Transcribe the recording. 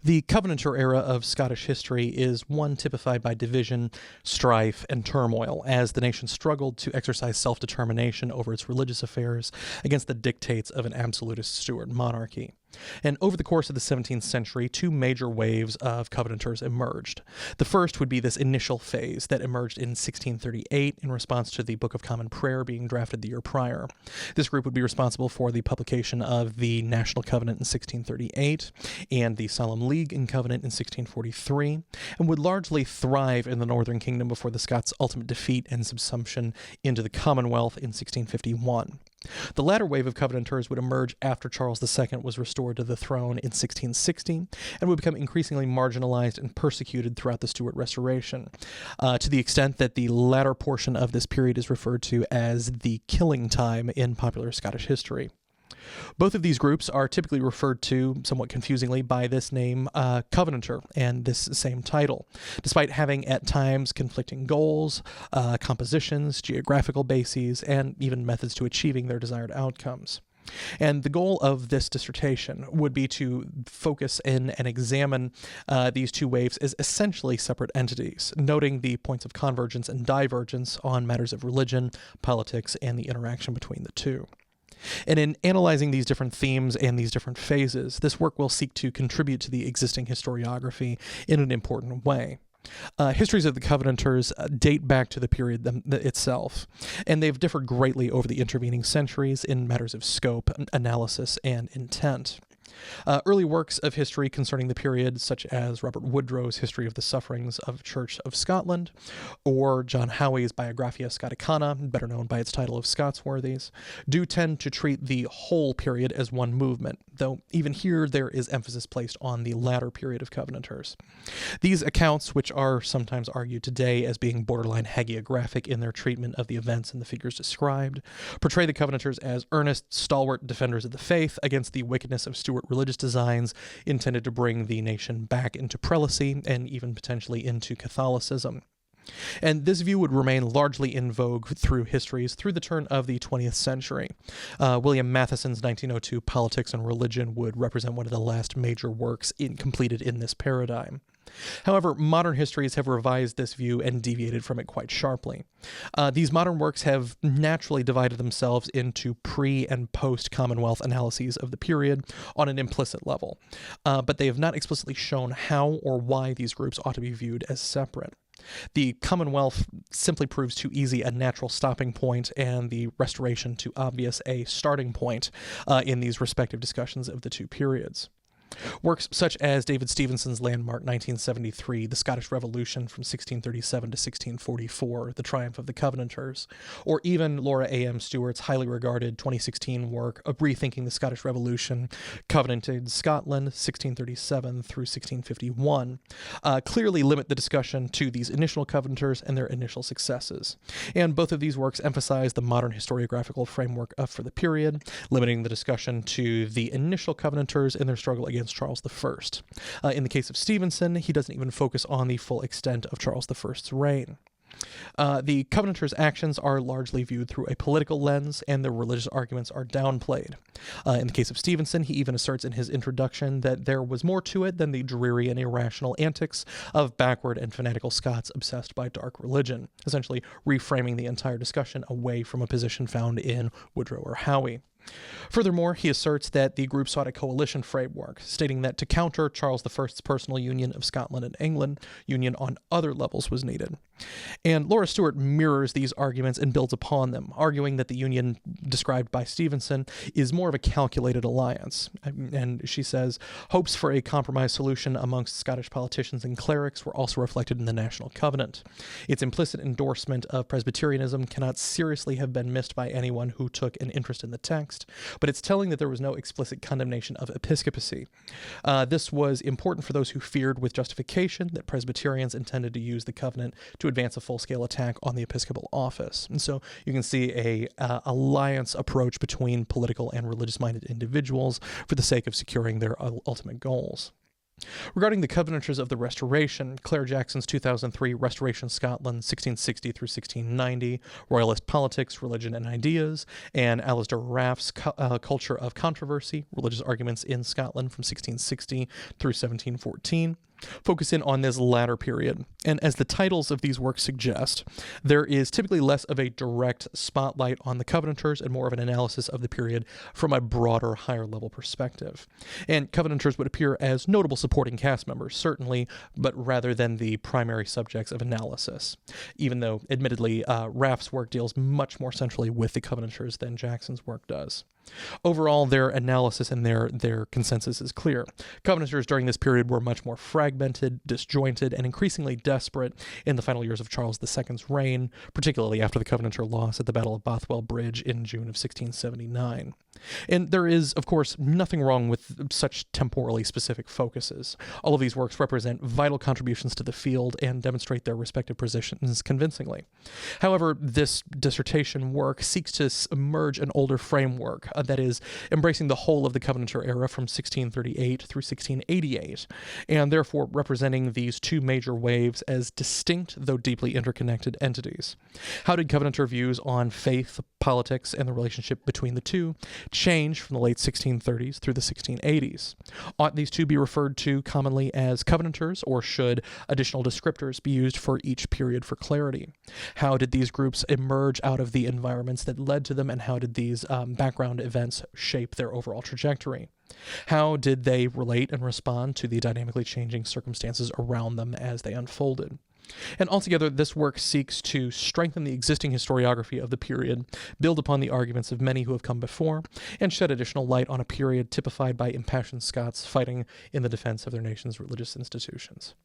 The Covenanter era of Scottish history is one typified by division, strife, and turmoil as the nation struggled to exercise self-determination over its religious affairs against the dictates of an absolutist Stuart monarchy. And over the course of the 17th century, two major waves of Covenanters emerged. The first would be this initial phase that emerged in 1638 in response to the Book of Common Prayer being drafted the year prior. This group would be responsible for the publication of the National Covenant in 1638 and the Solemn League and Covenant in 1643, and would largely thrive in the Northern Kingdom before the Scots' ultimate defeat and subsumption into the Commonwealth in 1651. The latter wave of Covenanters would emerge after Charles II was restored to the throne in 1660 and would become increasingly marginalized and persecuted throughout the Stuart Restoration, to the extent that the latter portion of this period is referred to as the killing time in popular Scottish history. Both of these groups are typically referred to, somewhat confusingly, by this name, Covenanter, and this same title, despite having at times conflicting goals, compositions, geographical bases, and even methods to achieving their desired outcomes. And the goal of this dissertation would be to focus in and examine these two waves as essentially separate entities, noting the points of convergence and divergence on matters of religion, politics, and the interaction between the two. And in analyzing these different themes and these different phases, this work will seek to contribute to the existing historiography in an important way. Histories of the Covenanters date back to the period itself, and they've differed greatly over the intervening centuries in matters of scope, analysis, and intent. Early works of history concerning the period, such as Robert Woodrow's History of the Sufferings of Church of Scotland, or John Howey's Biographia Scoticana, better known by its title of Scotsworthies, do tend to treat the whole period as one movement, though even here there is emphasis placed on the latter period of Covenanters. These accounts, which are sometimes argued today as being borderline hagiographic in their treatment of the events and the figures described, portray the Covenanters as earnest, stalwart defenders of the faith against the wickedness of Stuart religious designs intended to bring the nation back into prelacy and even potentially into Catholicism. And this view would remain largely in vogue through histories through the turn of the 20th century. William Matheson's 1902 Politics and Religion would represent one of the last major works completed in this paradigm. However, modern histories have revised this view and deviated from it quite sharply. These modern works have naturally divided themselves into pre- and post-Commonwealth analyses of the period on an implicit level, but they have not explicitly shown how or why these groups ought to be viewed as separate. The Commonwealth simply proves too easy a natural stopping point, and the Restoration too obvious a starting point in these respective discussions of the two periods. Works such as David Stevenson's landmark 1973, The Scottish Revolution from 1637 to 1644, The Triumph of the Covenanters, or even Laura A.M. Stewart's highly regarded 2016 work of Rethinking the Scottish Revolution, Covenanted Scotland, 1637 through 1651, clearly limit the discussion to these initial Covenanters and their initial successes. And both of these works emphasize the modern historiographical framework for the period, limiting the discussion to the initial Covenanters and their struggle against Charles I. In the case of Stevenson, he doesn't even focus on the full extent of Charles I's reign. The Covenanters' actions are largely viewed through a political lens, and their religious arguments are downplayed. In the case of Stevenson, he even asserts in his introduction that there was more to it than the dreary and irrational antics of backward and fanatical Scots obsessed by dark religion, essentially reframing the entire discussion away from a position found in Woodrow or Howey. Furthermore, he asserts that the group sought a coalition framework, stating that to counter Charles I's personal union of Scotland and England, union on other levels was needed. And Laura Stewart mirrors these arguments and builds upon them, arguing that the union described by Stevenson is more of a calculated alliance. And she says, hopes for a compromise solution amongst Scottish politicians and clerics were also reflected in the National Covenant. Its implicit endorsement of Presbyterianism cannot seriously have been missed by anyone who took an interest in the text, but it's telling that there was no explicit condemnation of episcopacy. This was important for those who feared with justification that Presbyterians intended to use the covenant to advance a full-scale attack on the episcopal office. And so you can see a alliance approach between political and religious-minded individuals for the sake of securing their ultimate goals. Regarding the Covenanters of the Restoration, Claire Jackson's 2003 Restoration Scotland 1660 through 1690, Royalist Politics, Religion and Ideas, and Alistair Raff's Culture of Controversy, Religious Arguments in Scotland from 1660 through 1714, focus in on this latter period. And as the titles of these works suggest, there is typically less of a direct spotlight on the Covenanters and more of an analysis of the period from a broader, higher level perspective. And Covenanters would appear as notable supporting cast members, certainly, but rather than the primary subjects of analysis, even though, admittedly, Raff's work deals much more centrally with the Covenanters than Jackson's work does. Overall, their analysis and their consensus is clear. Covenanters during this period were much more fragmented, disjointed, and increasingly desperate in the final years of Charles II's reign, particularly after the Covenanter loss at the Battle of Bothwell Bridge in June of 1679. And there is, of course, nothing wrong with such temporally specific focuses. All of these works represent vital contributions to the field and demonstrate their respective positions convincingly. However, this dissertation work seeks to emerge an older framework, that is, embracing the whole of the Covenanter era from 1638 through 1688, and therefore representing these two major waves as distinct though deeply interconnected entities. How did Covenanter views on faith, politics, and the relationship between the two change from the late 1630s through the 1680s? Ought these two be referred to commonly as Covenanters, or should additional descriptors be used for each period for clarity? How did these groups emerge out of the environments that led to them, and how did these background events shape their overall trajectory? How did they relate and respond to the dynamically changing circumstances around them as they unfolded? And altogether, this work seeks to strengthen the existing historiography of the period, build upon the arguments of many who have come before, and shed additional light on a period typified by impassioned Scots fighting in the defense of their nation's religious institutions.